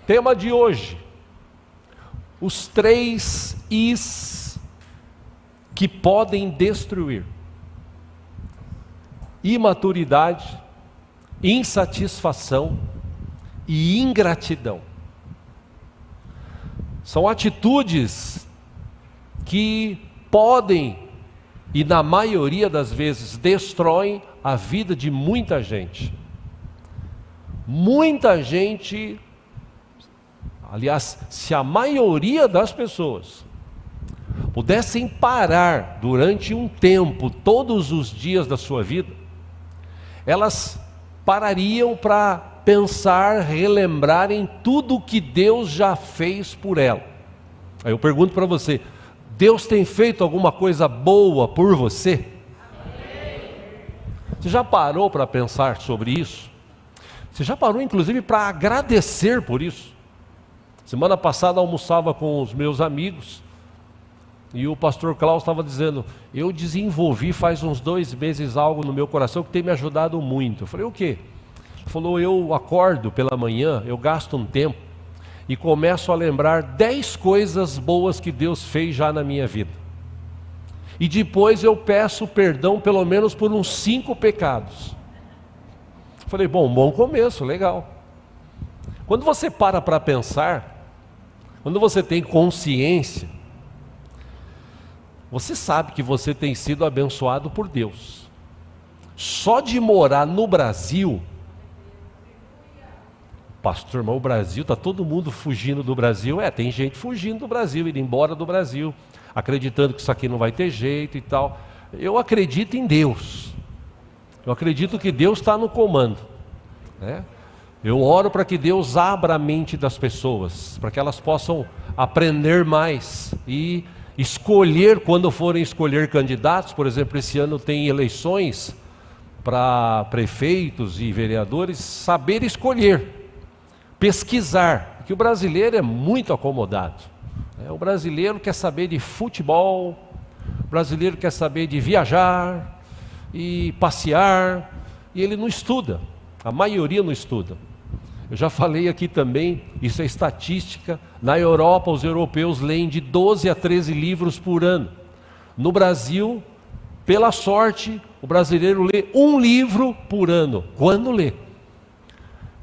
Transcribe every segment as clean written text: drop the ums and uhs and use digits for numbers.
Tema de hoje: os 3 Is que podem destruir: imaturidade, insatisfação e ingratidão. São atitudes que podem, e na maioria das vezes, destroem a vida de muita gente. Muita gente, aliás, se a maioria das pessoas pudessem parar durante um tempo, todos os dias da sua vida, elas parariam para pensar, relembrar em tudo que Deus já fez por ela. Aí eu pergunto para você: Deus tem feito alguma coisa boa por você? Você já parou para pensar sobre isso? Você já parou inclusive para agradecer por isso? Semana passada almoçava com os meus amigos e o pastor Klaus estava dizendo: eu desenvolvi faz uns 2 meses algo no meu coração que tem me ajudado muito. Eu falei: o quê? Ele falou: eu acordo pela manhã, eu gasto um tempo e começo a lembrar 10 coisas boas que Deus fez já na minha vida. E depois eu peço perdão pelo menos por uns 5 pecados. Falei: bom começo, legal. Quando você para pensar, quando você tem consciência, você sabe que você tem sido abençoado por Deus. Só de morar no Brasil, pastor, mas o Brasil, está todo mundo fugindo do Brasil. Tem gente fugindo do Brasil, indo embora do Brasil, acreditando que isso aqui não vai ter jeito e tal. Eu acredito em Deus. Eu acredito que Deus está no comando, né? Eu oro para que Deus abra a mente das pessoas, para que elas possam aprender mais e escolher, quando forem escolher candidatos. Por exemplo, esse ano tem eleições para prefeitos e vereadores, saber escolher, pesquisar, porque o brasileiro é muito acomodado. O brasileiro quer saber de futebol, o brasileiro quer saber de viajar e passear, e ele não estuda, a maioria não estuda. Eu já falei aqui também, isso é estatística, na Europa os europeus leem de 12 a 13 livros por ano. No Brasil, pela sorte, o brasileiro lê 1 livro por ano, quando lê.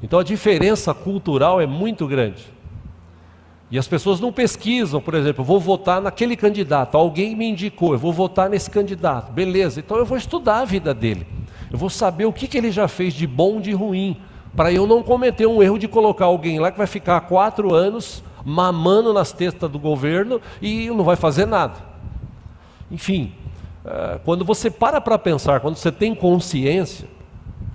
Então a diferença cultural é muito grande. E as pessoas não pesquisam, por exemplo: eu vou votar naquele candidato, alguém me indicou, eu vou votar nesse candidato, beleza, então eu vou estudar a vida dele, eu vou saber o que ele já fez de bom, de ruim, para eu não cometer um erro de colocar alguém lá que vai ficar 4 anos mamando nas testas do governo e não vai fazer nada. Enfim, quando você para pensar, quando você tem consciência,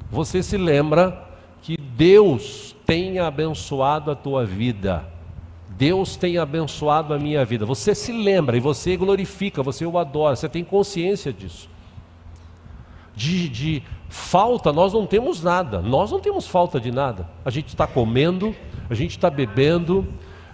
você se lembra que Deus tem abençoado a tua vida. Deus tem abençoado a minha vida. Você se lembra e você glorifica, você o adora, você tem consciência disso. De falta nós não temos nada, nós não temos falta de nada. A gente está comendo, a gente está bebendo,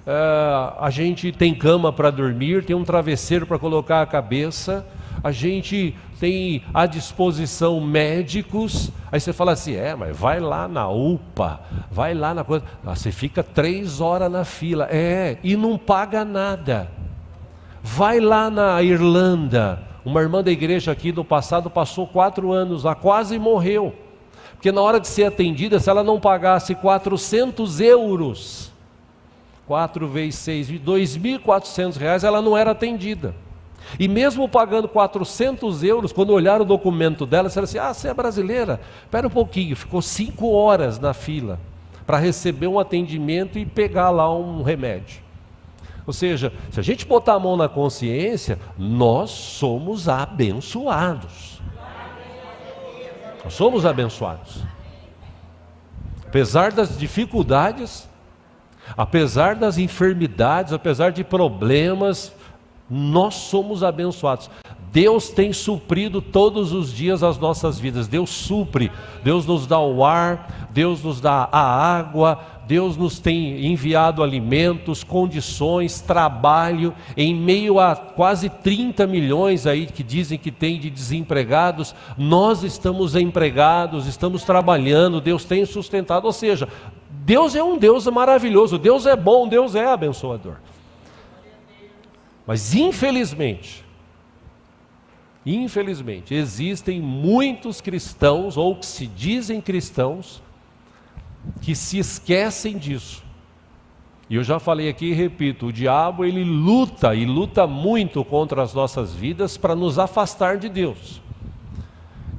a gente tem cama para dormir, tem um travesseiro para colocar a cabeça, a gente tem à disposição médicos. Aí você fala assim: mas vai lá na UPA, vai lá na coisa, você fica 3 horas na fila, e não paga nada. Vai lá na Irlanda, uma irmã da igreja aqui do passado passou 4 anos lá, quase morreu, porque na hora de ser atendida, se ela não pagasse 400 euros, 4 vezes 6, R$2.400, ela não era atendida. E mesmo pagando 400 euros, quando olharam o documento dela, disseram assim: você é brasileira? Espera um pouquinho. Ficou 5 horas na fila para receber um atendimento e pegar lá um remédio. Ou seja, se a gente botar a mão na consciência, nós somos abençoados. Nós somos abençoados. Apesar das dificuldades, apesar das enfermidades, apesar de problemas, nós somos abençoados. Deus tem suprido todos os dias as nossas vidas. Deus supre, Deus nos dá o ar, Deus nos dá a água, Deus nos tem enviado alimentos, condições, trabalho, em meio a quase 30 milhões aí que dizem que tem de desempregados. Nós estamos empregados, estamos trabalhando, Deus tem sustentado, ou seja, Deus é um Deus maravilhoso, Deus é bom, Deus é abençoador. Mas infelizmente, existem muitos cristãos, ou que se dizem cristãos, que se esquecem disso. E eu já falei aqui e repito, o diabo ele luta e luta muito contra as nossas vidas para nos afastar de Deus.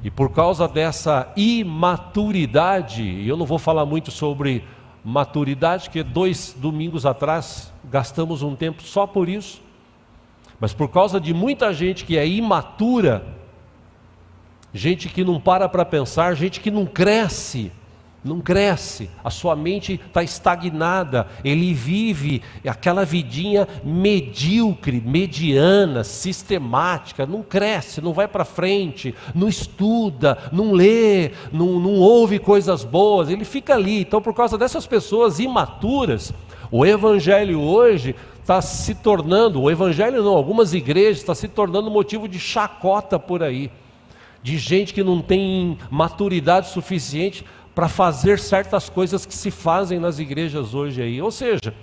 E por causa dessa imaturidade, e eu não vou falar muito sobre maturidade, porque 2 domingos atrás gastamos um tempo só por isso, mas por causa de muita gente que é imatura, gente que não para pensar, gente que não cresce, a sua mente está estagnada, ele vive aquela vidinha medíocre, mediana, sistemática, não cresce, não vai para frente, não estuda, não lê, não ouve coisas boas, ele fica ali. Então por causa dessas pessoas imaturas, o evangelho hoje está se tornando, algumas igrejas estão se tornando motivo de chacota por aí, de gente que não tem maturidade suficiente para fazer certas coisas que se fazem nas igrejas hoje aí. Ou seja,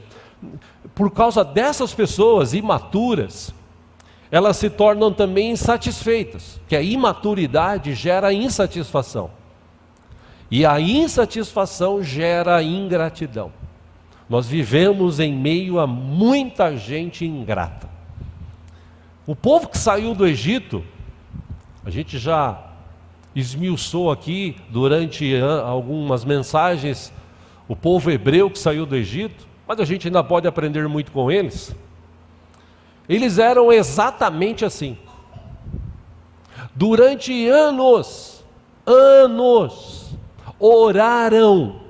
por causa dessas pessoas imaturas, elas se tornam também insatisfeitas, que a imaturidade gera insatisfação, e a insatisfação gera ingratidão. Nós vivemos em meio a muita gente ingrata. O povo que saiu do Egito, a gente já esmiuçou aqui durante algumas mensagens, o povo hebreu que saiu do Egito, mas a gente ainda pode aprender muito com eles. Eles eram exatamente assim. Durante anos, oraram,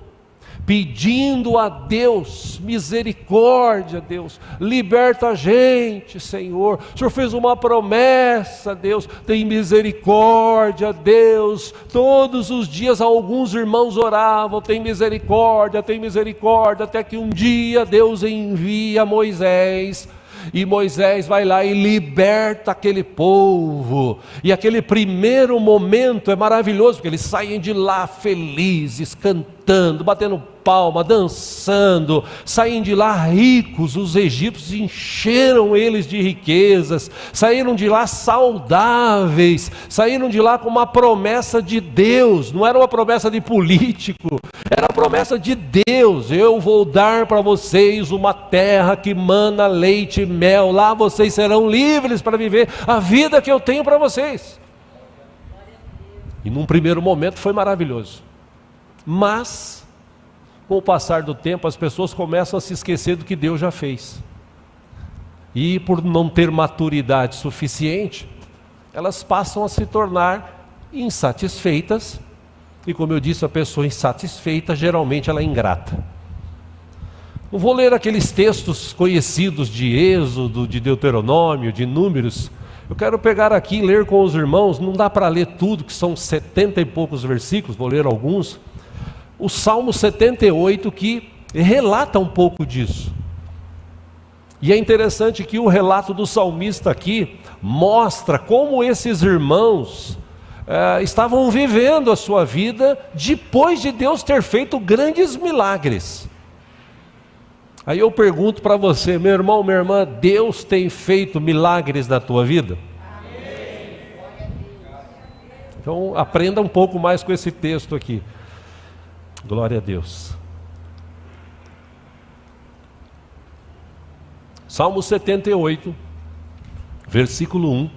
pedindo a Deus misericórdia. Deus, liberta a gente, Senhor. O Senhor fez uma promessa, Deus, tem misericórdia, Deus. Todos os dias alguns irmãos oravam, tem misericórdia, até que um dia Deus envia Moisés, e Moisés vai lá e liberta aquele povo. E aquele primeiro momento é maravilhoso, porque eles saem de lá felizes, cantando, batendo palma, dançando, saem de lá ricos. Os egípcios encheram eles de riquezas, saíram de lá saudáveis, saíram de lá com uma promessa de Deus. Não era uma promessa de político, era a promessa de Deus: eu vou dar para vocês uma terra que mana leite e mel, lá vocês serão livres para viver a vida que eu tenho para vocês. E num primeiro momento foi maravilhoso, mas com o passar do tempo as pessoas começam a se esquecer do que Deus já fez, e por não ter maturidade suficiente, elas passam a se tornar insatisfeitas. E como eu disse, a pessoa insatisfeita geralmente ela é ingrata. Não vou ler aqueles textos conhecidos de Êxodo, de Deuteronômio, de Números. Eu quero pegar aqui e ler com os irmãos. Não dá para ler tudo, que são 70 e poucos versículos, vou ler alguns. O Salmo 78, que relata um pouco disso. E é interessante que o relato do salmista aqui mostra como esses irmãos estavam vivendo a sua vida depois de Deus ter feito grandes milagres. Aí eu pergunto para você, meu irmão, minha irmã, Deus tem feito milagres na tua vida? Amém. Então aprenda um pouco mais com esse texto aqui. Glória a Deus. Salmo 78, versículo 1.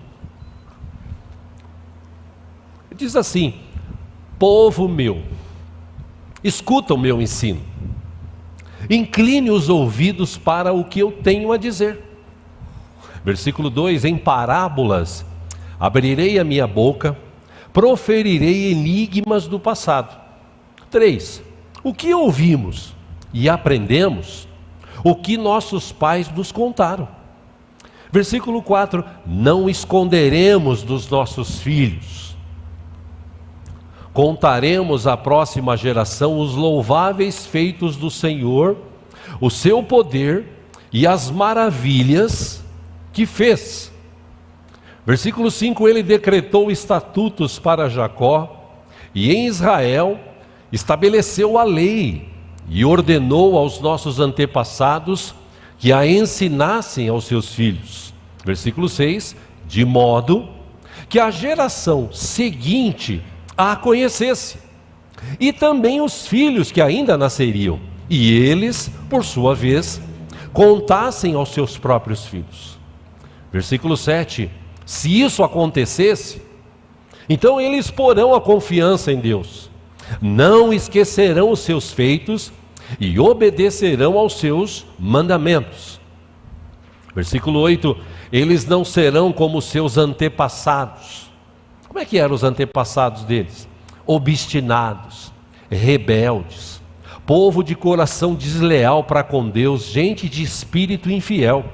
Diz assim: povo meu, escuta o meu ensino, incline os ouvidos para o que eu tenho a dizer. Versículo 2: em parábolas abrirei a minha boca, proferirei enigmas do passado. 3: o que ouvimos e aprendemos, o que nossos pais nos contaram. Versículo 4: não esconderemos dos nossos filhos, contaremos à próxima geração os louváveis feitos do Senhor, o seu poder e as maravilhas que fez. Versículo 5: ele decretou estatutos para Jacó, e em Israel estabeleceu a lei, e ordenou aos nossos antepassados que a ensinassem aos seus filhos. Versículo 6, de modo que a geração seguinte a conhecesse, e também os filhos que ainda nasceriam, e eles, por sua vez, contassem aos seus próprios filhos. Versículo 7, se isso acontecesse, então eles porão a confiança em Deus, não esquecerão os seus feitos e obedecerão aos seus mandamentos. Versículo 8, eles não serão como seus antepassados. Como é que eram os antepassados deles? Obstinados, rebeldes, povo de coração desleal para com Deus, gente de espírito infiel.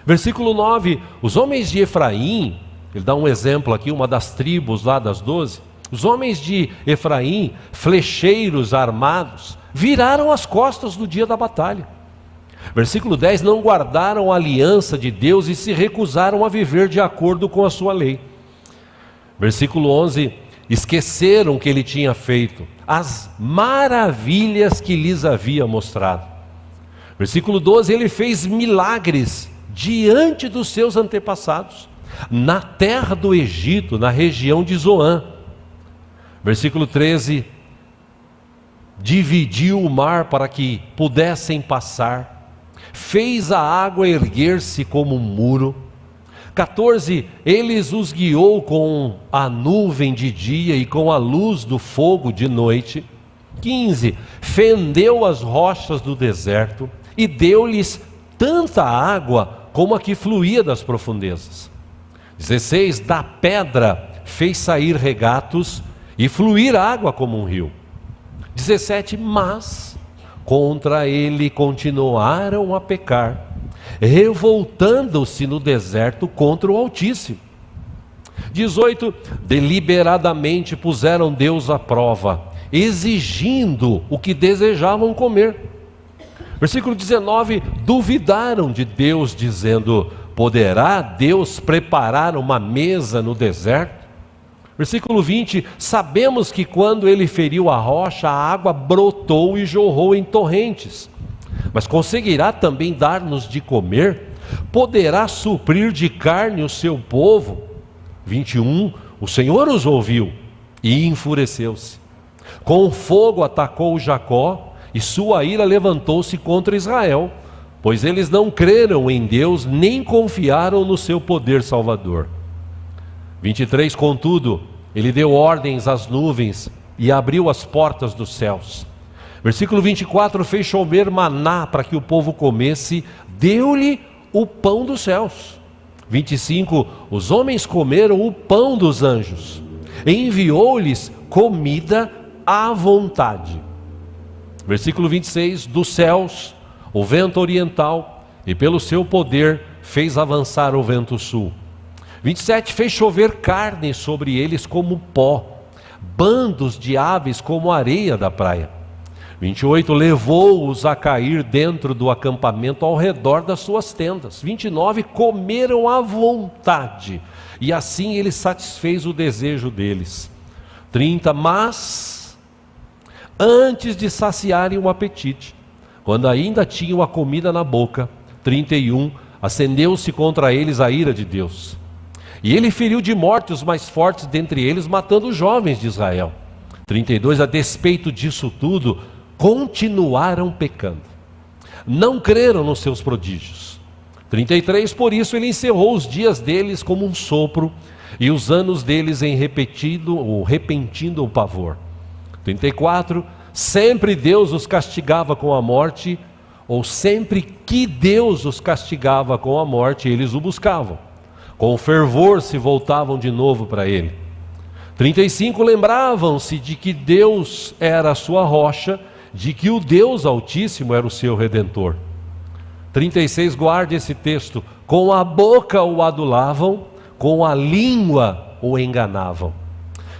Versículo 9, os homens de Efraim, ele dá um exemplo aqui, uma das tribos lá das 12, os homens de Efraim, flecheiros armados, viraram as costas no dia da batalha. Versículo 10, não guardaram a aliança de Deus e se recusaram a viver de acordo com a sua lei. Versículo 11, esqueceram o que ele tinha feito, as maravilhas que lhes havia mostrado. Versículo 12, ele fez milagres diante dos seus antepassados, na terra do Egito, na região de Zoã. Versículo 13, dividiu o mar para que pudessem passar, fez a água erguer-se como um muro. 14, eles os guiou com a nuvem de dia e com a luz do fogo de noite. 15, fendeu as rochas do deserto e deu-lhes tanta água como a que fluía das profundezas. 16, da pedra fez sair regatos e fluir água como um rio. 17, mas contra ele continuaram a pecar, revoltando-se no deserto contra o Altíssimo. 18, deliberadamente puseram Deus à prova, exigindo o que desejavam comer. Versículo 19, duvidaram de Deus, dizendo, poderá Deus preparar uma mesa no deserto? Versículo 20, sabemos que quando ele feriu a rocha, a água brotou e jorrou em torrentes. Mas conseguirá também dar-nos de comer? Poderá suprir de carne o seu povo? 21, o Senhor os ouviu e enfureceu-se. Com fogo atacou Jacó e sua ira levantou-se contra Israel, pois eles não creram em Deus nem confiaram no seu poder salvador. 23, contudo, ele deu ordens às nuvens e abriu as portas dos céus. Versículo 24, fez chover maná para que o povo comesse, deu-lhe o pão dos céus. 25, os homens comeram o pão dos anjos, enviou-lhes comida à vontade. Versículo 26, dos céus, o vento oriental, e pelo seu poder fez avançar o vento sul. 27, fez chover carne sobre eles como pó, bandos de aves como areia da praia. 28, levou-os a cair dentro do acampamento ao redor das suas tendas. 29, comeram à vontade, e assim ele satisfez o desejo deles. 30, mas antes de saciarem o apetite, quando ainda tinham a comida na boca, 31, acendeu-se contra eles a ira de Deus. E ele feriu de morte os mais fortes dentre eles, matando os jovens de Israel. 32, a despeito disso tudo, continuaram pecando. Não creram nos seus prodígios. 33, por isso ele encerrou os dias deles como um sopro, e os anos deles em repentino pavor. 34, sempre Deus os castigava com a morte, ou sempre que Deus os castigava com a morte, eles o buscavam. Com fervor se voltavam de novo para ele. 35, lembravam-se de que Deus era a sua rocha, de que o Deus Altíssimo era o seu Redentor. 36, guarde esse texto, com a boca o adulavam, com a língua o enganavam.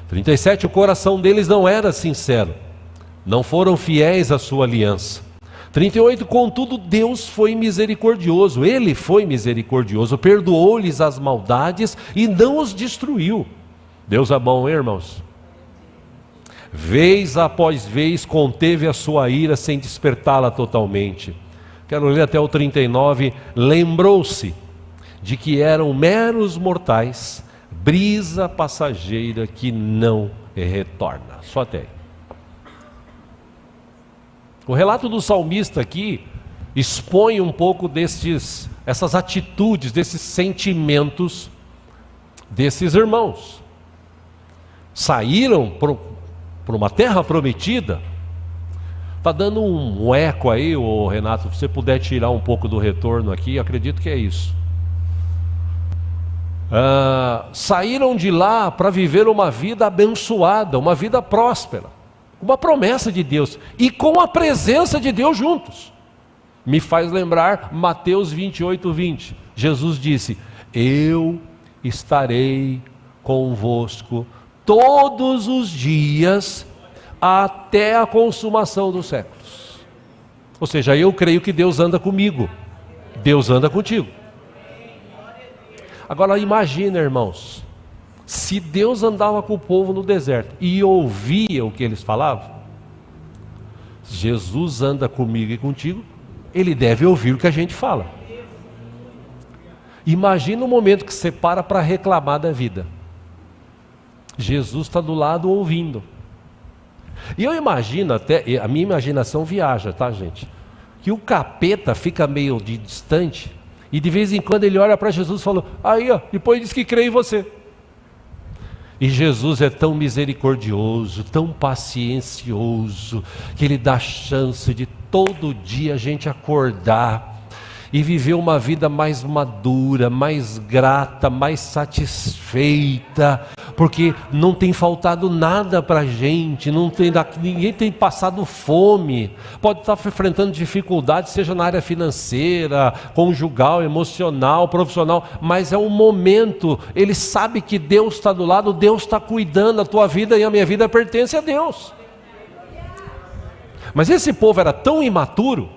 37, o coração deles não era sincero, não foram fiéis à sua aliança. 38, contudo Deus foi misericordioso, Ele foi misericordioso, perdoou-lhes as maldades e não os destruiu. Deus é bom, hein, irmãos? vez após vez conteve a sua ira sem despertá-la totalmente. Quero ler até o 39. Lembrou-se de que eram meros mortais, brisa passageira que não retorna. Só até aí. O relato do salmista aqui expõe um pouco essas atitudes, desses sentimentos desses irmãos. Saíram para uma terra prometida. Está dando um eco aí, ô Renato, se você puder tirar um pouco do retorno aqui, acredito que é isso. Saíram de lá para viver uma vida abençoada, uma vida próspera, uma promessa de Deus, e com a presença de Deus juntos. Me faz lembrar Mateus 28:20. Jesus disse: eu estarei convosco todos os dias até a consumação dos séculos. Ou seja, eu creio que Deus anda comigo, Deus anda contigo. Agora imagina, irmãos, se Deus andava com o povo no deserto e ouvia o que eles falavam, Jesus anda comigo e contigo, Ele deve ouvir o que a gente fala. Imagina o momento que você para reclamar da vida. Jesus está do lado ouvindo. E eu imagino até, a minha imaginação viaja, tá, gente? Que o capeta fica meio distante e de vez em quando ele olha para Jesus e fala: aí ó, depois diz que crê em você. E Jesus é tão misericordioso, tão paciencioso, que Ele dá chance de todo dia a gente acordar e viver uma vida mais madura, mais grata, mais satisfeita, porque não tem faltado nada para a gente, ninguém tem passado fome, pode estar enfrentando dificuldades, seja na área financeira, conjugal, emocional, profissional, mas é um momento, ele sabe que Deus está do lado, Deus está cuidando, a tua vida e a minha vida pertence a Deus. Mas esse povo era tão imaturo,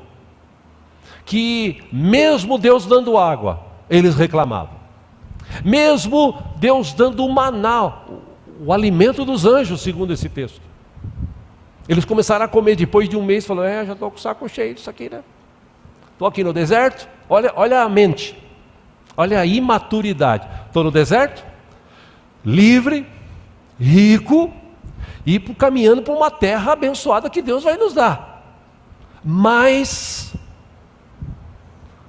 que mesmo Deus dando água, eles reclamavam. Mesmo Deus dando o maná, o alimento dos anjos, segundo esse texto, eles começaram a comer depois de um mês, falaram: já estou com o saco cheio disso aqui, né? Estou aqui no deserto, olha a mente, olha a imaturidade. Estou no deserto, livre, rico, e caminhando para uma terra abençoada que Deus vai nos dar. Mas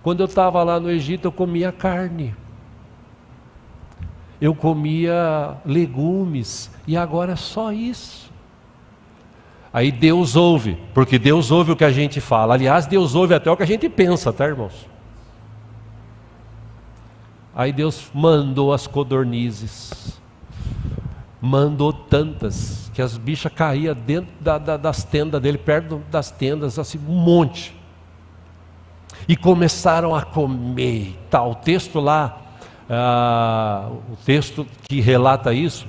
quando eu estava lá no Egito, eu comia carne, eu comia legumes, e agora é só isso. Aí Deus ouve, porque Deus ouve o que a gente fala. Aliás, Deus ouve até o que a gente pensa, tá, irmãos? Aí Deus mandou as codornizes, mandou tantas, que as bichas caíam dentro das tendas dele, perto das tendas, assim, um monte. E começaram a comer e tal. O texto lá, o texto que relata isso,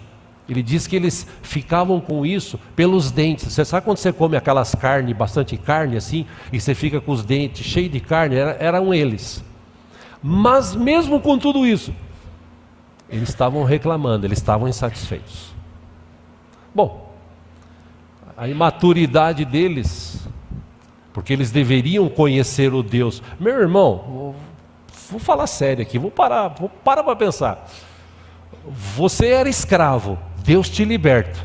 ele diz que eles ficavam com isso pelos dentes. Você sabe quando você come aquelas carnes, bastante carne assim, e você fica com os dentes cheios de carne? Eram eles. Mas mesmo com tudo isso, eles estavam reclamando, eles estavam insatisfeitos. Bom, a imaturidade deles, porque eles deveriam conhecer o Deus. Meu irmão, vou falar sério aqui, vou parar para pensar. Você era escravo, Deus te liberta.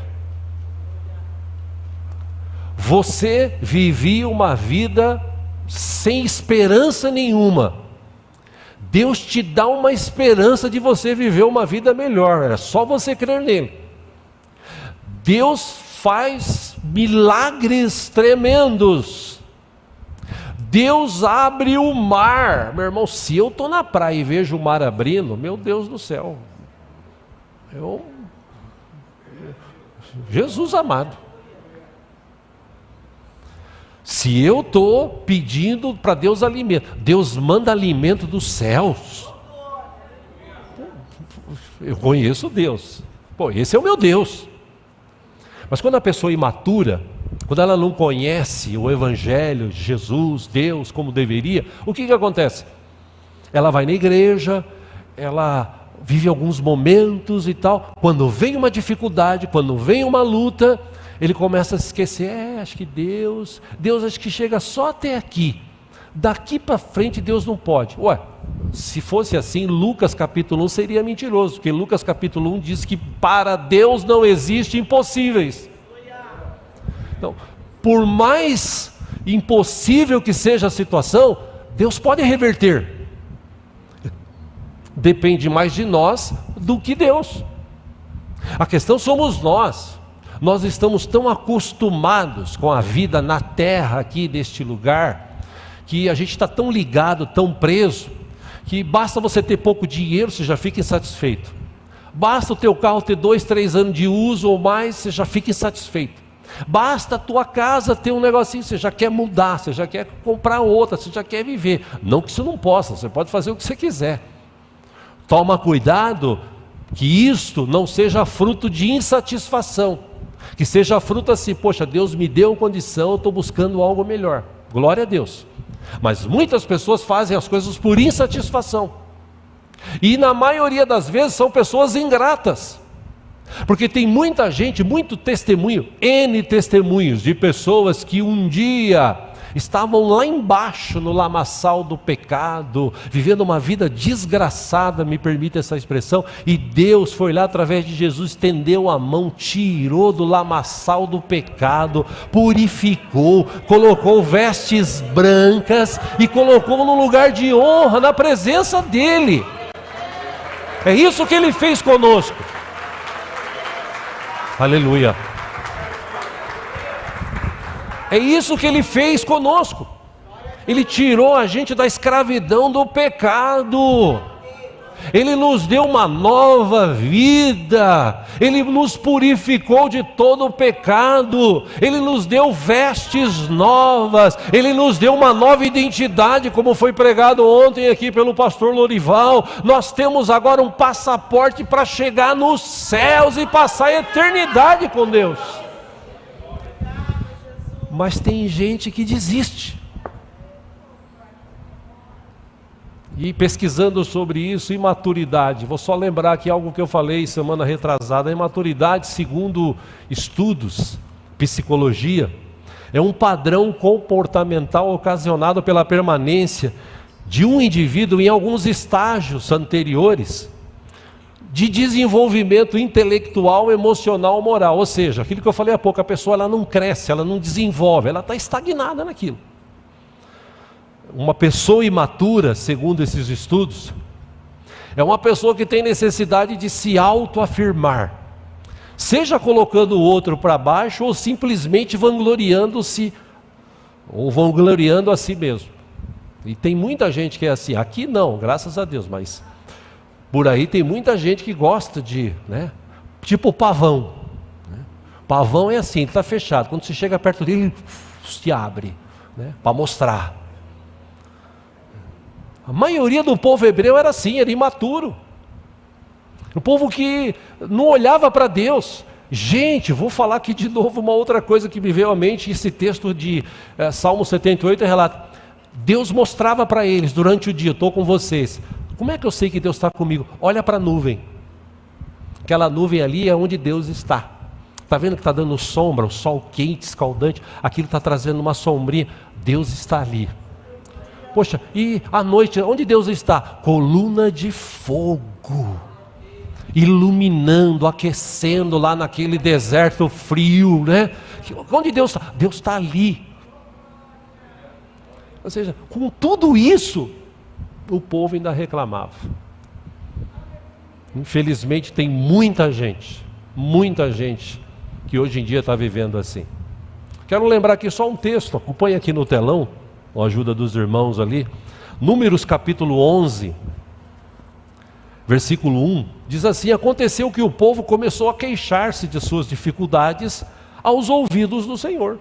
Você vivia uma vida sem esperança nenhuma. Deus te dá uma esperança de você viver uma vida melhor, era só você crer nele. Deus faz milagres tremendos. Deus abre o mar. Meu irmão, se eu estou na praia e vejo o mar abrindo, meu Deus do céu, Jesus amado. Se eu estou pedindo para Deus alimento, Deus manda alimento dos céus. Eu conheço Deus. Pô, esse é o meu Deus. Mas quando a pessoa é imatura, quando ela não conhece o Evangelho, Jesus, Deus, como deveria, o que acontece? Ela vai na igreja, ela vive alguns momentos e tal. Quando vem uma dificuldade, quando vem uma luta, ele começa a se esquecer, acho que Deus acho que chega só até aqui, daqui para frente Deus não pode. Ué, se fosse assim, Lucas capítulo 1 seria mentiroso, porque Lucas capítulo 1 diz que para Deus não existe impossíveis. Então, por mais impossível que seja a situação, Deus pode reverter. Depende mais de nós do que Deus. A questão somos nós. Nós estamos tão acostumados com a vida na terra aqui deste lugar, que a gente está tão ligado, tão preso, que basta você ter pouco dinheiro, você já fica insatisfeito. Basta o teu carro ter 2, 3 anos de uso ou mais, você já fica insatisfeito. Basta a tua casa ter um negocinho, você já quer mudar, você já quer comprar outra, você já quer viver. Não que isso não possa, você pode fazer o que você quiser. Toma cuidado que isto não seja fruto de insatisfação, que seja fruto assim, poxa, Deus me deu condição, eu estou buscando algo melhor. Glória a Deus. Mas muitas pessoas fazem as coisas por insatisfação. E na maioria das vezes são pessoas ingratas. Porque tem muita gente, muito testemunho, N testemunhos de pessoas que um dia estavam lá embaixo no lamaçal do pecado, vivendo uma vida desgraçada, me permite essa expressão, e Deus foi lá através de Jesus, estendeu a mão, tirou do lamaçal do pecado, purificou, colocou vestes brancas e colocou no lugar de honra, na presença dEle. É isso que Ele fez conosco. Aleluia. É isso que Ele fez conosco. Ele tirou a gente da escravidão do pecado. Ele nos deu uma nova vida. Ele nos purificou de todo o pecado. Ele nos deu vestes novas. Ele nos deu uma nova identidade, como foi pregado ontem aqui pelo pastor Lorival. Nós temos agora um passaporte para chegar nos céus e passar a eternidade com Deus. Mas tem gente que desiste. E pesquisando sobre isso, imaturidade. Vou só lembrar aqui algo que eu falei semana retrasada. A imaturidade, segundo estudos, psicologia, é um padrão comportamental ocasionado pela permanência de um indivíduo em alguns estágios anteriores de desenvolvimento intelectual, emocional, moral. Ou seja, aquilo que eu falei há pouco, a pessoa ela não cresce, ela não desenvolve, ela está estagnada naquilo. Uma pessoa imatura, segundo esses estudos, é uma pessoa que tem necessidade de se autoafirmar, seja colocando o outro para baixo ou simplesmente vangloriando-se, ou vangloriando a si mesmo. E tem muita gente que é assim, aqui não, graças a Deus, mas por aí tem muita gente que gosta de, tipo o pavão. Pavão é assim, ele está fechado, quando você chega perto dele, ele se abre, para mostrar. A maioria do povo hebreu era assim, era imaturo. O povo que não olhava para Deus. Gente, vou falar aqui de novo uma outra coisa que me veio à mente, esse texto de Salmo 78 relata. Deus mostrava para eles durante o dia, estou com vocês. Como é que eu sei que Deus está comigo? Olha para a nuvem. Aquela nuvem ali é onde Deus está. Está vendo que está dando sombra, o sol quente, escaldante, aquilo está trazendo uma sombrinha. Deus está ali. Poxa, e à noite, onde Deus está? Coluna de fogo, iluminando, aquecendo lá naquele deserto frio, Onde Deus está? Deus está ali. Ou seja, com tudo isso, o povo ainda reclamava. Infelizmente tem muita gente que hoje em dia está vivendo assim. Quero lembrar aqui só um texto, acompanhe aqui no telão, com a ajuda dos irmãos ali, Números capítulo 11, versículo 1, diz assim: aconteceu que o povo começou a queixar-se de suas dificuldades aos ouvidos do Senhor.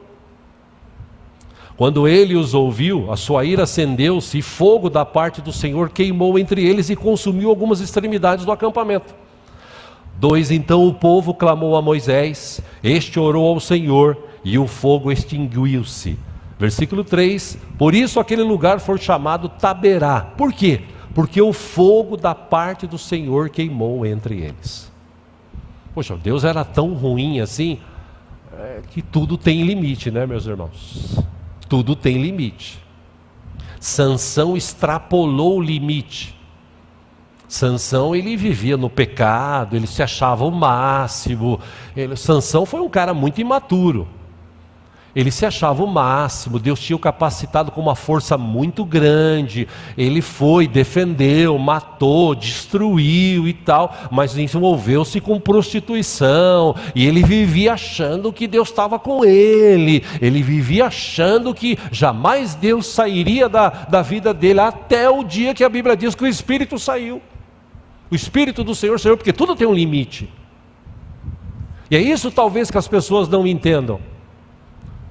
Quando ele os ouviu, a sua ira acendeu-se e fogo da parte do Senhor queimou entre eles e consumiu algumas extremidades do acampamento. 2, então o povo clamou a Moisés, este orou ao Senhor e o fogo extinguiu-se. Versículo 3, por isso aquele lugar foi chamado Taberá. Por quê? Porque o fogo da parte do Senhor queimou entre eles. Poxa, Deus era tão ruim assim, que tudo tem limite, né, meus irmãos? Tudo tem limite. Sansão extrapolou o limite. Sansão, ele vivia no pecado, ele se achava o máximo. Sansão foi um cara muito imaturo. Ele se achava o máximo, Deus tinha o capacitado com uma força muito grande. Ele foi, defendeu, matou, destruiu e tal, mas envolveu-se com prostituição. E ele vivia achando que Deus estava com ele. Ele vivia achando que jamais Deus sairia da vida dele, até o dia que a Bíblia diz que o Espírito saiu. O Espírito do Senhor saiu, porque tudo tem um limite. E é isso talvez que as pessoas não entendam.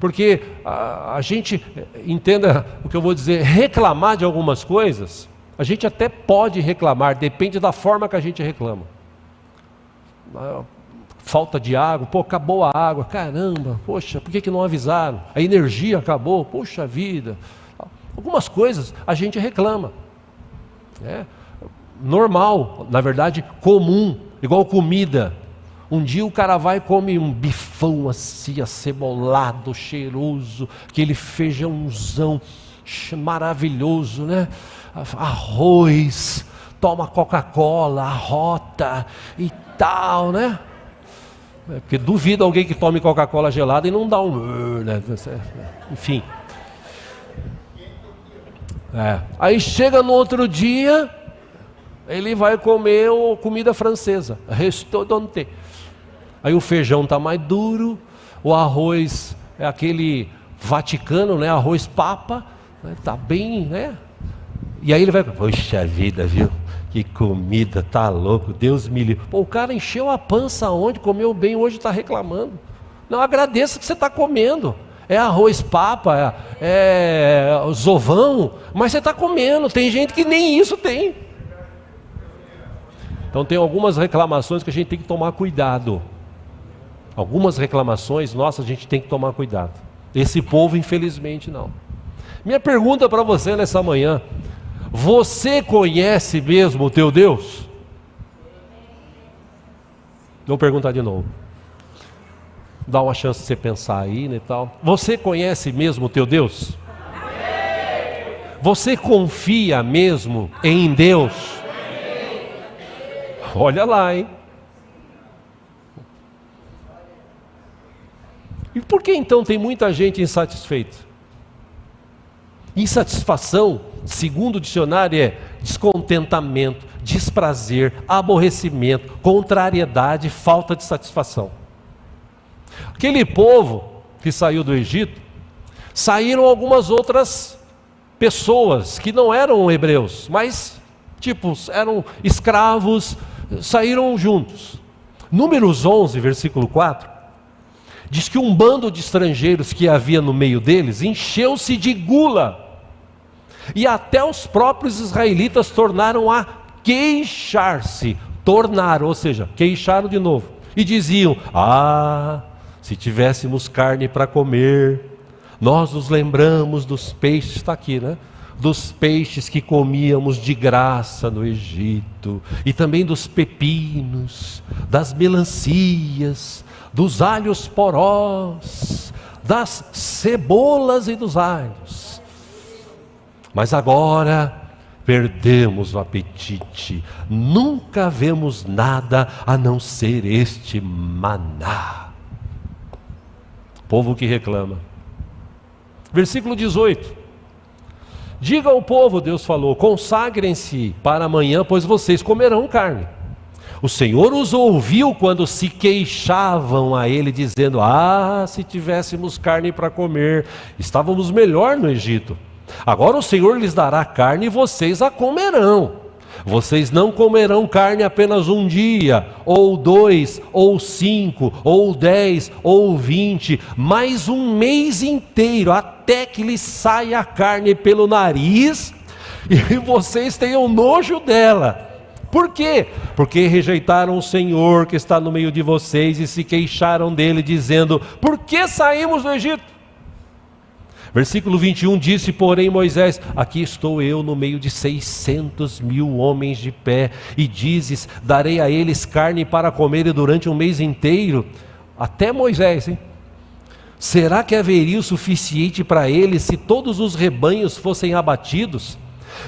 Porque a gente, entenda o que eu vou dizer, reclamar de algumas coisas, a gente até pode reclamar, depende da forma que a gente reclama. Falta de água, acabou a água, caramba, poxa, por que não avisaram? A energia acabou, poxa vida. Algumas coisas a gente reclama. Normal, na verdade comum, igual comida. Um dia o cara vai e come um bifão assim, acebolado, cheiroso, aquele feijãozão maravilhoso, né? Arroz, toma Coca-Cola, arrota e tal, né? Porque duvido alguém que tome Coca-Cola gelada e não dá né? Enfim. Aí chega no outro dia, ele vai comer comida francesa, restaurante. Aí o feijão está mais duro, o arroz é aquele vaticano, né? Arroz papa, está bem, né? E aí ele vai, poxa vida, viu? Que comida, tá louco, Deus me livre. O cara encheu a pança ontem, comeu bem, hoje está reclamando. Não, agradeça que você está comendo. É arroz papa, é zovão, mas você está comendo. Tem gente que nem isso tem. Então tem algumas reclamações que a gente tem que tomar cuidado. Algumas reclamações, nossa, a gente tem que tomar cuidado. Esse povo, infelizmente, não. Minha pergunta para você nessa manhã: você conhece mesmo o teu Deus? Vou perguntar de novo. Dá uma chance de você pensar aí, né, e tal. Você conhece mesmo o teu Deus? Você confia mesmo em Deus? Olha lá, hein? E por que então tem muita gente insatisfeita? Insatisfação, segundo o dicionário, é descontentamento, desprazer, aborrecimento, contrariedade, falta de satisfação. Aquele povo que saiu do Egito, saíram algumas outras pessoas que não eram hebreus, mas eram escravos, saíram juntos. Números 11, versículo 4, diz que um bando de estrangeiros que havia no meio deles encheu-se de gula, e até os próprios israelitas tornaram a queixar-se, ou seja, queixaram de novo, e diziam: se tivéssemos carne para comer, nós nos lembramos dos peixes, está aqui, né? Dos peixes que comíamos de graça no Egito, e também dos pepinos, das melancias, dos alhos porós, das cebolas e dos alhos. Mas agora perdemos o apetite, nunca vemos nada a não ser este maná. Povo que reclama. Versículo 18. Diga ao povo, Deus falou: consagrem-se para amanhã, pois vocês comerão carne. O Senhor os ouviu quando se queixavam a Ele, dizendo: se tivéssemos carne para comer, estávamos melhor no Egito. Agora o Senhor lhes dará carne e vocês a comerão. Vocês não comerão carne apenas um dia, ou 2, ou 5, ou 10, ou 20, mas um mês inteiro, até que lhes saia a carne pelo nariz e vocês tenham nojo dela. Por quê? Porque rejeitaram o Senhor que está no meio de vocês e se queixaram dele, dizendo: por que saímos do Egito? Versículo 21, disse porém Moisés: aqui estou eu no meio de 600.000 homens de pé, e dizes: darei a eles carne para comer durante um mês inteiro. Até Moisés, hein? Será que haveria o suficiente para ele se todos os rebanhos fossem abatidos?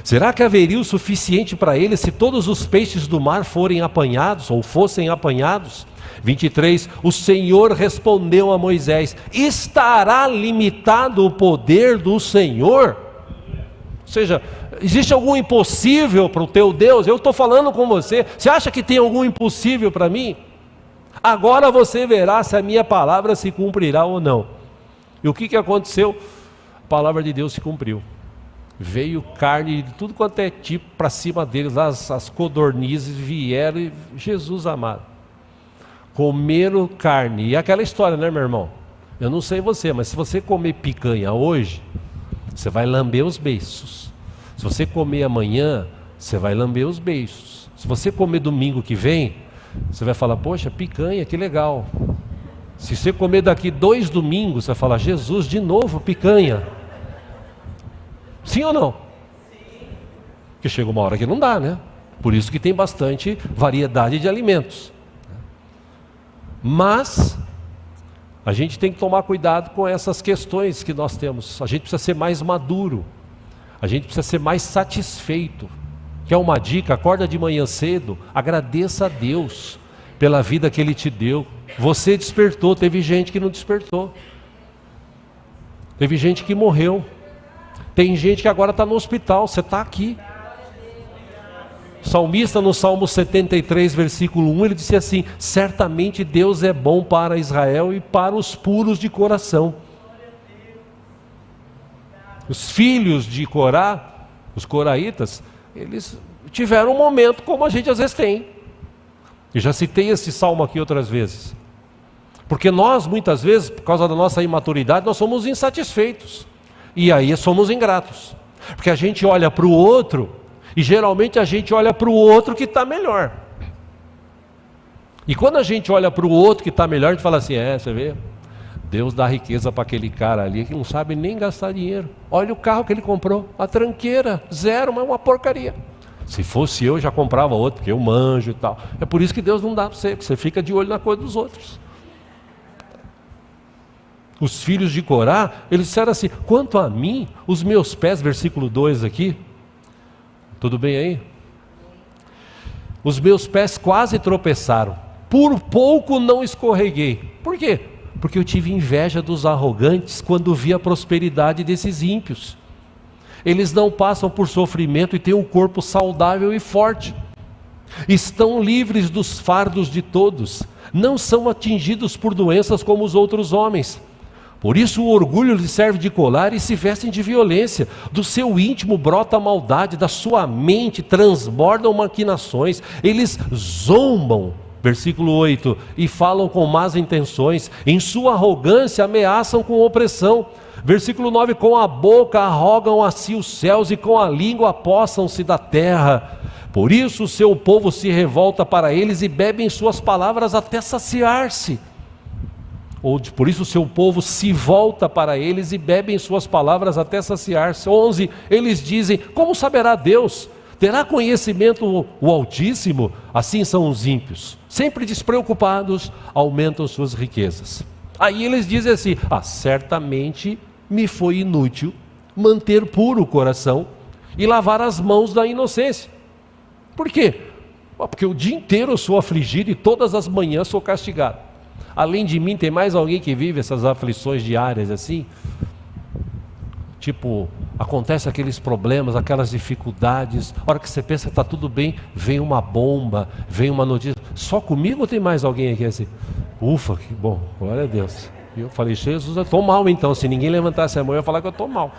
Será que haveria o suficiente para ele se todos os peixes do mar forem apanhados ou fossem apanhados? 23, o Senhor respondeu a Moisés: estará limitado o poder do Senhor? Ou seja, existe algum impossível para o teu Deus? Eu estou falando com você. Você acha que tem algum impossível para mim? Agora você verá se a minha palavra se cumprirá ou não. E o que aconteceu? A palavra de Deus se cumpriu. Veio carne de tudo quanto é tipo para cima deles, as codornizes vieram e Jesus amado. Comeram carne. E aquela história, né, meu irmão? Eu não sei você, mas se você comer picanha hoje, você vai lamber os beiços. Se você comer amanhã, você vai lamber os beiços. Se você comer domingo que vem, você vai falar: poxa, picanha, que legal. Se você comer daqui 2 domingos, você vai falar: Jesus, de novo picanha. Sim ou não? Sim. Porque chega uma hora que não dá, né? Por isso que tem bastante variedade de alimentos. Mas a gente tem que tomar cuidado com essas questões que nós temos. A gente precisa ser mais maduro. A gente precisa ser mais satisfeito. Quer uma dica? Acorda de manhã cedo, agradeça a Deus pela vida que Ele te deu. Você despertou, teve gente que não despertou. Teve gente que morreu. Tem gente que agora está no hospital, você está aqui. O salmista no Salmo 73, versículo 1, ele disse assim: certamente Deus é bom para Israel e para os puros de coração. Os filhos de Corá, os coraitas, eles tiveram um momento como a gente às vezes tem. Eu já citei esse salmo aqui outras vezes. Porque nós, muitas vezes, por causa da nossa imaturidade, nós somos insatisfeitos. E aí somos ingratos. Porque a gente olha para o outro, e geralmente a gente olha para o outro que está melhor. E quando a gente olha para o outro que está melhor, a gente fala assim: você vê, Deus dá riqueza para aquele cara ali que não sabe nem gastar dinheiro. Olha o carro que ele comprou, a tranqueira, 0, mas uma porcaria. Se fosse eu, já comprava outro, porque eu manjo e tal. É por isso que Deus não dá para você, porque você fica de olho na coisa dos outros. Os filhos de Corá, eles disseram assim: quanto a mim, os meus pés, versículo 2 aqui, tudo bem aí? Os meus pés quase tropeçaram, por pouco não escorreguei. Por quê? Porque eu tive inveja dos arrogantes quando vi a prosperidade desses ímpios. Eles não passam por sofrimento e têm um corpo saudável e forte. Estão livres dos fardos de todos, não são atingidos por doenças como os outros homens. Por isso o orgulho lhes serve de colar e se vestem de violência. Do seu íntimo brota a maldade, da sua mente transbordam maquinações. Eles zombam, versículo 8, e falam com más intenções. Em sua arrogância ameaçam com opressão. Versículo 9, com a boca arrogam a si os céus e com a língua apossam-se da terra. Por isso o seu povo se revolta para eles e bebem suas palavras até saciar-se. Por isso o seu povo se volta para eles e bebem suas palavras até saciar-se. 11, eles dizem: como saberá Deus? Terá conhecimento o Altíssimo? Assim são os ímpios, sempre despreocupados, aumentam suas riquezas. Aí eles dizem assim: certamente me foi inútil manter puro o coração e lavar as mãos da inocência. Por quê? Porque o dia inteiro eu sou afligido e todas as manhãs sou castigado. Além de mim, tem mais alguém que vive essas aflições diárias assim? Tipo, acontece aqueles problemas, aquelas dificuldades. A hora que você pensa que está tudo bem, vem uma bomba, vem uma notícia. Só comigo ou tem mais alguém aqui assim? Ufa, que bom, glória a Deus. E eu falei: Jesus, eu estou mal então. Se ninguém levantasse a mão, eu ia falar que eu estou mal.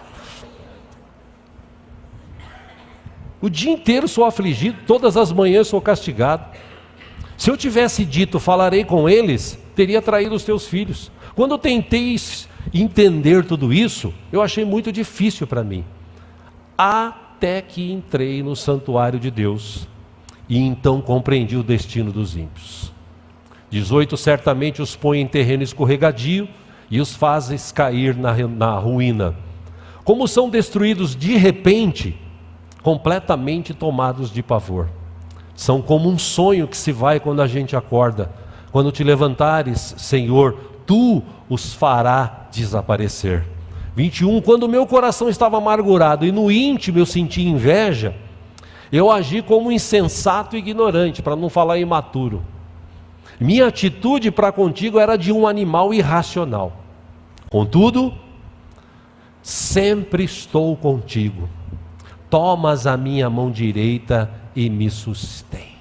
O dia inteiro sou afligido, todas as manhãs sou castigado. Se eu tivesse dito: falarei com eles, teria traído os teus filhos. Quando eu tentei entender tudo isso, eu achei muito difícil para mim. Até que entrei no santuário de Deus, e então compreendi o destino dos ímpios. 18, certamente os põe em terreno escorregadio, e os fazes cair na ruína. Como são destruídos de repente, completamente tomados de pavor. São como um sonho que se vai quando a gente acorda. Quando te levantares, Senhor, tu os fará desaparecer. 21, quando o meu coração estava amargurado e no íntimo eu senti inveja, eu agi como insensato e ignorante, para não falar imaturo. Minha atitude para contigo era de um animal irracional. Contudo, sempre estou contigo. Tomas a minha mão direita e me sustém.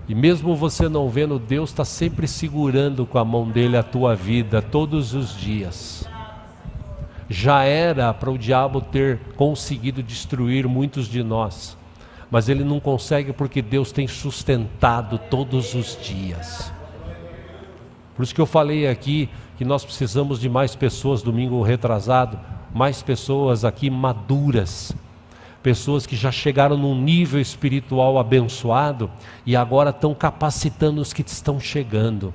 E mesmo você não vendo, Deus está sempre segurando com a mão dele a tua vida, todos os dias. Já era para o diabo ter conseguido destruir muitos de nós, mas ele não consegue porque Deus tem sustentado todos os dias. Por isso que eu falei aqui que nós precisamos de mais pessoas, domingo retrasado, mais pessoas aqui maduras, pessoas que já chegaram num nível espiritual abençoado e agora estão capacitando os que estão chegando.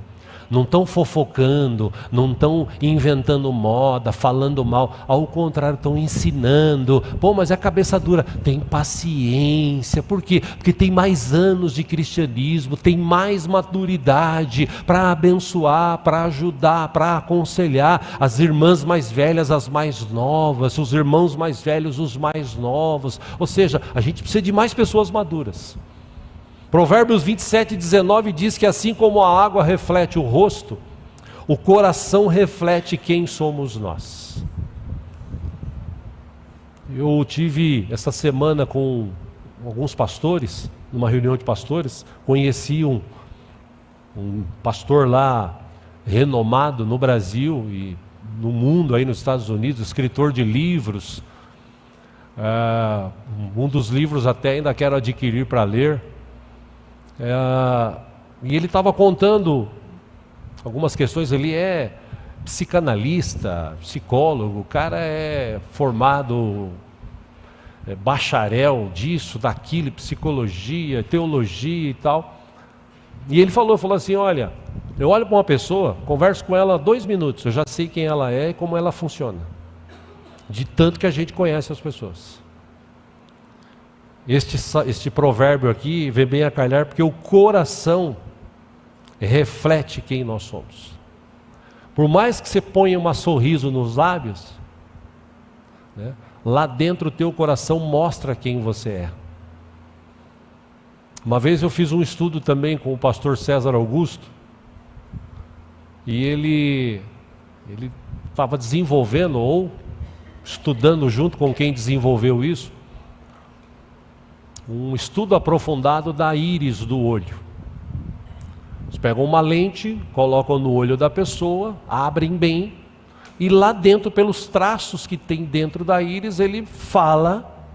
Não estão fofocando, não estão inventando moda, falando mal, ao contrário, estão ensinando. Pô, mas é cabeça dura. Tem paciência, por quê? Porque tem mais anos de cristianismo, tem mais maturidade para abençoar, para ajudar, para aconselhar as irmãs mais velhas, as mais novas, os irmãos mais velhos, os mais novos. Ou seja, a gente precisa de mais pessoas maduras. Provérbios 27:19 diz que assim como a água reflete o rosto, o coração reflete quem somos nós. Eu tive essa semana com alguns pastores, numa reunião de pastores, conheci um pastor lá, renomado no Brasil e no mundo, aí nos Estados Unidos, escritor de livros, um dos livros até ainda quero adquirir para ler. E ele estava contando algumas questões. Ele é psicanalista, psicólogo, o cara é formado, bacharel disso, daquilo, psicologia, teologia e tal. E ele falou assim, olha, eu olho para uma pessoa, converso com ela 2 minutos, eu já sei quem ela é e como ela funciona, de tanto que a gente conhece as pessoas. Este provérbio aqui vem bem a calhar, porque o coração reflete quem nós somos. Por mais que você ponha um sorriso nos lábios, né, lá dentro o teu coração mostra quem você é. Uma vez eu fiz um estudo também com o pastor César Augusto, e ele estava desenvolvendo, ou estudando junto com quem desenvolveu isso, um estudo aprofundado da íris do olho. Eles pegam uma lente, colocam no olho da pessoa, abrem bem, e lá dentro, pelos traços que tem dentro da íris, ele fala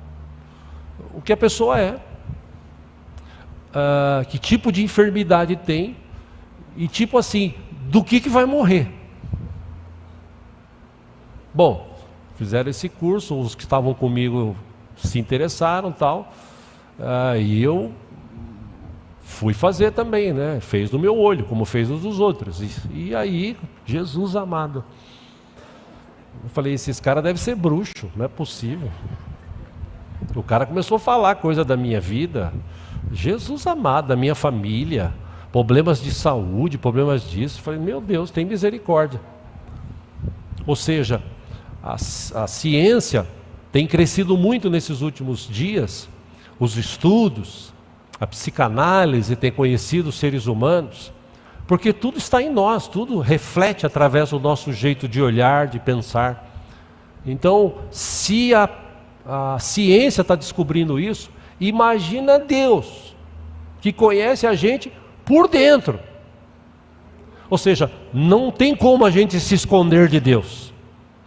o que a pessoa é, que tipo de enfermidade tem, e tipo assim, do que vai morrer. Bom, fizeram esse curso, os que estavam comigo se interessaram, tal. E eu fui fazer também, né? Fez no meu olho, como fez os dos outros. E aí, Jesus amado, eu falei, esses caras devem ser bruxo, não é possível. O cara começou a falar coisa da minha vida, Jesus amado, da minha família, problemas de saúde, problemas disso. Eu falei, meu Deus, tem misericórdia. Ou seja, a ciência tem crescido muito nesses últimos dias. Os estudos, a psicanálise tem conhecido os seres humanos, porque tudo está em nós, tudo reflete através do nosso jeito de olhar, de pensar. Então, se a ciência está descobrindo isso, imagina Deus, que conhece a gente por dentro. Ou seja, não tem como a gente se esconder de Deus.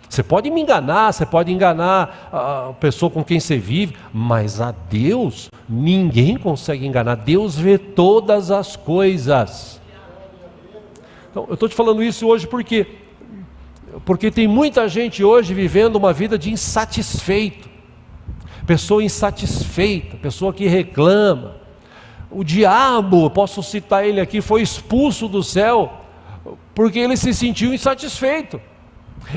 Você pode me enganar, você pode enganar a pessoa com quem você vive, mas a Deus ninguém consegue enganar. Deus vê todas as coisas. Então, eu estou te falando isso hoje porque tem muita gente hoje vivendo uma vida de insatisfeito. Pessoa insatisfeita, pessoa que reclama. O diabo, posso citar ele aqui, foi expulso do céu porque ele se sentiu insatisfeito.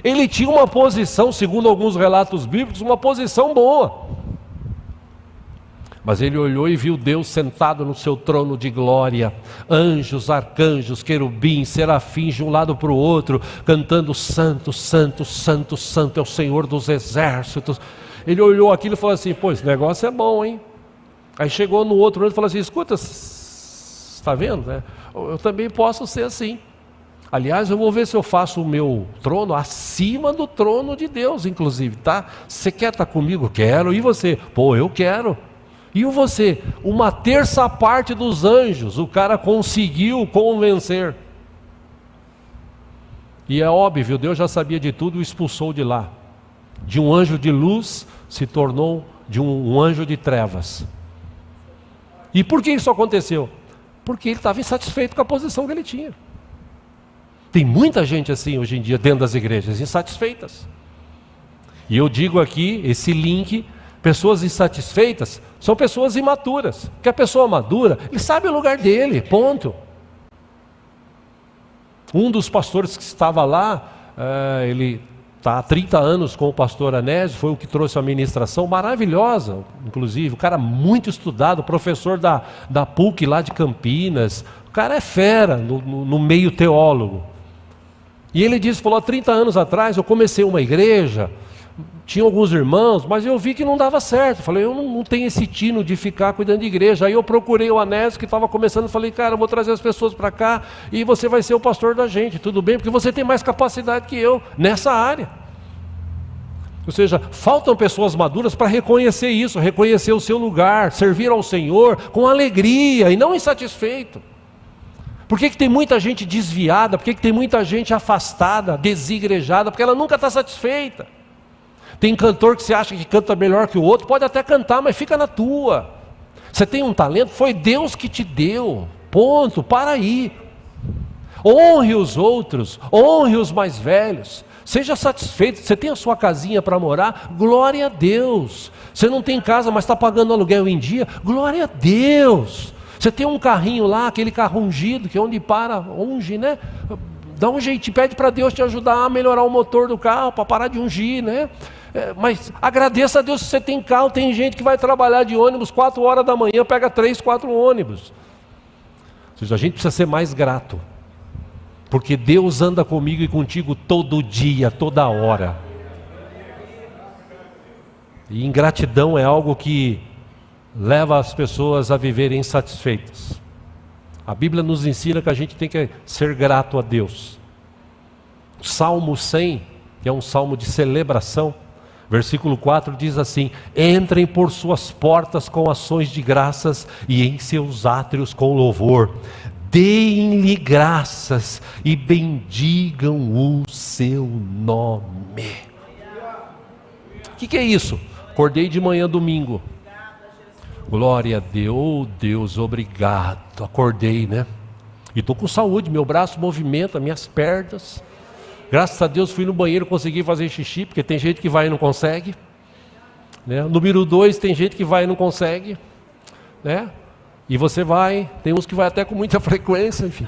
Ele tinha uma posição, segundo alguns relatos bíblicos, uma posição boa. Mas ele olhou e viu Deus sentado no seu trono de glória, anjos, arcanjos, querubins, serafins de um lado para o outro, cantando santo, santo, santo, santo é o Senhor dos exércitos. Ele olhou aquilo e falou assim: pô, esse negócio é bom, hein? Aí chegou no outro ano e falou assim: escuta, está vendo, né? Eu também posso ser assim. Aliás, eu vou ver se eu faço o meu trono acima do trono de Deus, inclusive, tá? Você quer estar comigo? Quero. E você? Pô, eu quero. E você? Uma terça parte dos anjos, o cara conseguiu convencer. E é óbvio, Deus já sabia de tudo e o expulsou de lá. De um anjo de luz se tornou de um anjo de trevas. E por que isso aconteceu? Porque ele estava insatisfeito com a posição que ele tinha. Tem muita gente assim hoje em dia dentro das igrejas, insatisfeitas. E eu digo aqui, esse link, pessoas insatisfeitas são pessoas imaturas. Porque a pessoa madura, ele sabe o lugar dele, ponto. Um dos pastores que estava lá, ele está há 30 anos com o pastor Anésio, foi o que trouxe a ministração maravilhosa, inclusive, o cara muito estudado, professor da PUC lá de Campinas, o cara é fera no meio teólogo. E ele disse, falou, há 30 anos atrás eu comecei uma igreja, tinha alguns irmãos, mas eu vi que não dava certo. Falei, eu não tenho esse tino de ficar cuidando de igreja. Aí eu procurei o Anésio que estava começando, falei, cara, eu vou trazer as pessoas para cá e você vai ser o pastor da gente, tudo bem? Porque você tem mais capacidade que eu nessa área. Ou seja, faltam pessoas maduras para reconhecer isso, reconhecer o seu lugar, servir ao Senhor com alegria e não insatisfeito. Por que tem muita gente desviada? Por que tem muita gente afastada, desigrejada? Porque ela nunca está satisfeita. Tem cantor que você acha que canta melhor que o outro, pode até cantar, mas fica na tua. Você tem um talento, foi Deus que te deu, ponto, para aí. Honre os outros, honre os mais velhos, seja satisfeito. Você tem a sua casinha para morar, glória a Deus. Você não tem casa, mas está pagando aluguel em dia, glória a Deus. Você tem um carrinho lá, aquele carro ungido, que é onde para, unge, né? Dá um jeito, pede para Deus te ajudar a melhorar o motor do carro, para parar de ungir, né? Mas agradeça a Deus se você tem carro. Tem gente que vai trabalhar de ônibus 4 horas da manhã, pega 3, 4 ônibus. Ou seja, a gente precisa ser mais grato, porque Deus anda comigo e contigo todo dia, toda hora. E ingratidão é algo que leva as pessoas a viverem insatisfeitas. A Bíblia nos ensina que a gente tem que ser grato a Deus. O Salmo 100, que é um salmo de celebração, versículo 4 diz assim: entrem por suas portas com ações de graças e em seus átrios com louvor. Deem-lhe graças e bendigam o seu nome. O que é isso? Acordei de manhã domingo. Glória a Deus, oh Deus, obrigado. Acordei, né? E estou com saúde, meu braço movimenta, minhas pernas. Graças a Deus fui no banheiro, consegui fazer xixi, porque tem gente que vai e não consegue, né? Número 2, tem gente que vai e não consegue, né? E você vai, tem uns que vai até com muita frequência, enfim.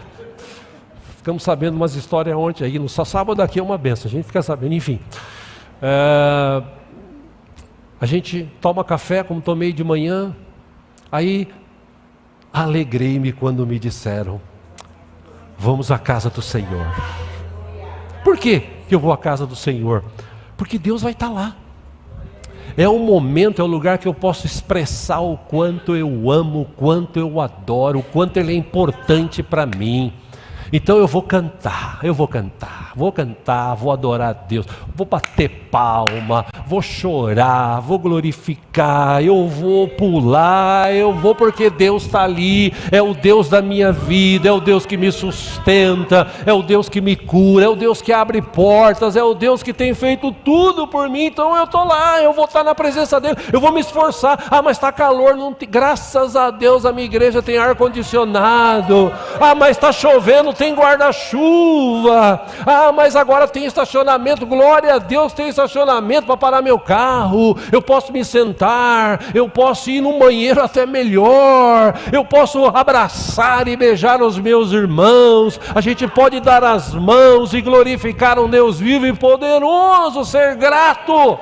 Ficamos sabendo umas histórias ontem aí, no sábado aqui é uma benção, a gente fica sabendo, enfim. A gente toma café, como tomei de manhã, aí alegrei-me quando me disseram, vamos à casa do Senhor. Por que eu vou à casa do Senhor? Porque Deus vai estar lá. É um momento, é um lugar que eu posso expressar o quanto eu amo, o quanto eu adoro, o quanto Ele é importante para mim. Então eu vou cantar, vou adorar a Deus, vou bater palma, vou chorar, vou glorificar, eu vou pular, eu vou porque Deus está ali, é o Deus da minha vida, é o Deus que me sustenta, é o Deus que me cura, é o Deus que abre portas, é o Deus que tem feito tudo por mim. Então eu estou lá, eu vou estar na presença dEle, eu vou me esforçar. Mas está calor, não tem... graças a Deus a minha igreja tem ar-condicionado. Mas está chovendo, tem guarda-chuva. Mas agora tem estacionamento, glória a Deus, tem estacionamento para parar meu carro, eu posso me sentar, eu posso ir no banheiro até melhor, eu posso abraçar e beijar os meus irmãos, a gente pode dar as mãos e glorificar um Deus vivo e poderoso, ser grato.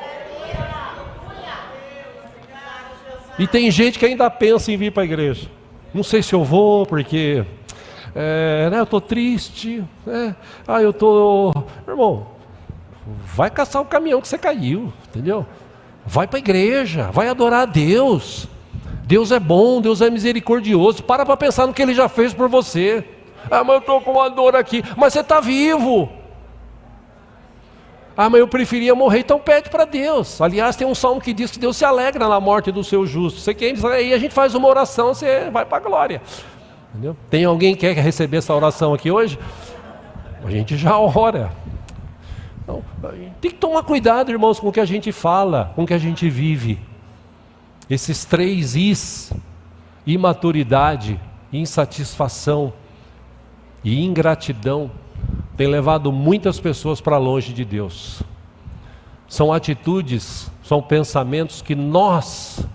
E tem gente que ainda pensa em vir para a igreja. Não sei se eu vou, porque eu estou triste. Eu estou... Irmão, vai caçar o caminhão que você caiu, entendeu? Vai para a igreja, vai adorar a Deus. Deus é bom, Deus é misericordioso. Para pensar no que Ele já fez por você. Mas eu estou com uma dor aqui. Mas você está vivo. Mas eu preferia morrer, então pede para Deus. Aliás, tem um salmo que diz que Deus se alegra na morte do seu justo. Você quer dizer, aí a gente faz uma oração, você vai para a glória. Entendeu? Tem alguém que quer receber essa oração aqui hoje? A gente já ora. Então, tem que tomar cuidado, irmãos, com o que a gente fala, com o que a gente vive. Esses 3 Is: imaturidade, insatisfação e ingratidão, tem levado muitas pessoas para longe de Deus. São atitudes, são pensamentos que nós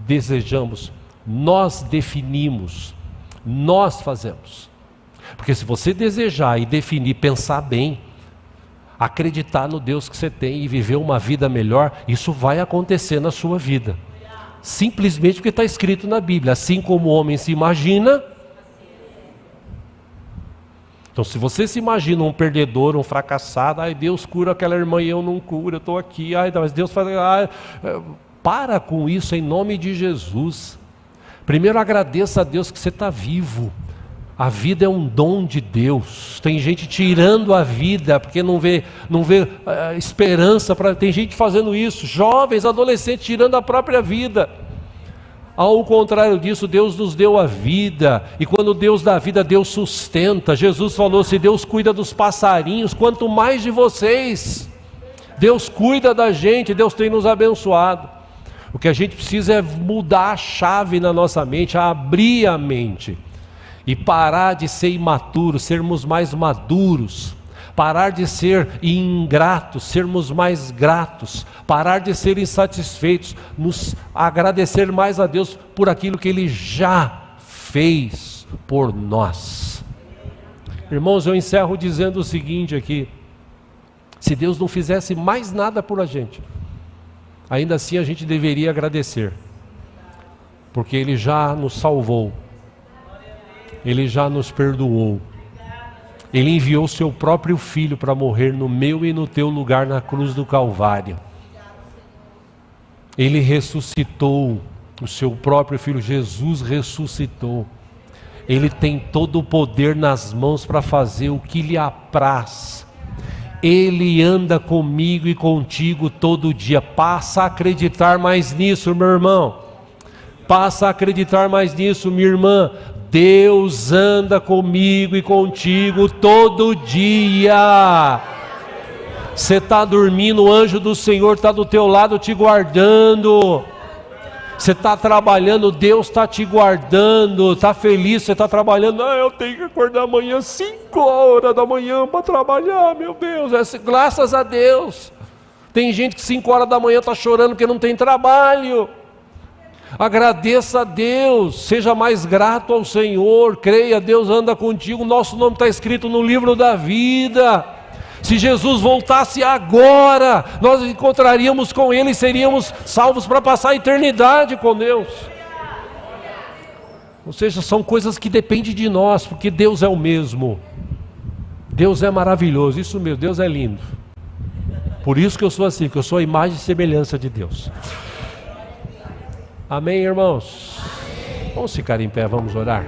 desejamos, nós definimos, nós fazemos. Porque se você desejar e definir, pensar bem, acreditar no Deus que você tem e viver uma vida melhor, isso vai acontecer na sua vida. Simplesmente porque está escrito na Bíblia: assim como o homem se imagina. Então, se você se imagina um perdedor, um fracassado, Deus cura aquela irmã e eu não curo, eu estou aqui, mas Deus faz... para com isso em nome de Jesus. Primeiro agradeça a Deus que você está vivo. A vida é um dom de Deus. Tem gente tirando a vida porque não vê esperança. Tem gente fazendo isso, jovens, adolescentes, tirando a própria vida. Ao contrário disso, Deus nos deu a vida, e quando Deus dá a vida, Deus sustenta. Jesus falou: se Deus cuida dos passarinhos, quanto mais de vocês. Deus cuida da gente, Deus tem nos abençoado. O que a gente precisa é mudar a chave na nossa mente, abrir a mente, e parar de ser imaturo, sermos mais maduros. Parar de ser ingratos, sermos mais gratos. Parar de ser insatisfeitos, nos agradecer mais a Deus por aquilo que Ele já fez por nós. Irmãos, eu encerro dizendo o seguinte aqui: se Deus não fizesse mais nada por a gente, ainda assim a gente deveria agradecer, porque Ele já nos salvou, Ele já nos perdoou. Ele enviou seu próprio Filho para morrer no meu e no teu lugar na cruz do Calvário. Ele ressuscitou, o seu próprio Filho, Jesus ressuscitou. Ele tem todo o poder nas mãos para fazer o que lhe apraz. Ele anda comigo e contigo todo dia. Passa a acreditar mais nisso, meu irmão. Passa a acreditar mais nisso, minha irmã. Deus anda comigo e contigo todo dia. Você está dormindo, o anjo do Senhor está do teu lado te guardando. Você está trabalhando, Deus está te guardando. Está feliz, você está trabalhando. Eu tenho que acordar amanhã 5 horas da manhã para trabalhar, meu Deus. Graças a Deus. Tem gente que 5 horas da manhã está chorando porque não tem trabalho. Agradeça a Deus, seja mais grato ao Senhor, creia, Deus anda contigo, nosso nome está escrito no livro da vida. Se Jesus voltasse agora, nós encontraríamos com Ele e seríamos salvos para passar a eternidade com Deus. Ou seja, são coisas que dependem de nós, porque Deus é o mesmo. Deus é maravilhoso, isso mesmo, Deus é lindo. Por isso que eu sou assim, porque eu sou a imagem e semelhança de Deus. Amém, irmãos? Vamos ficar em pé, vamos orar.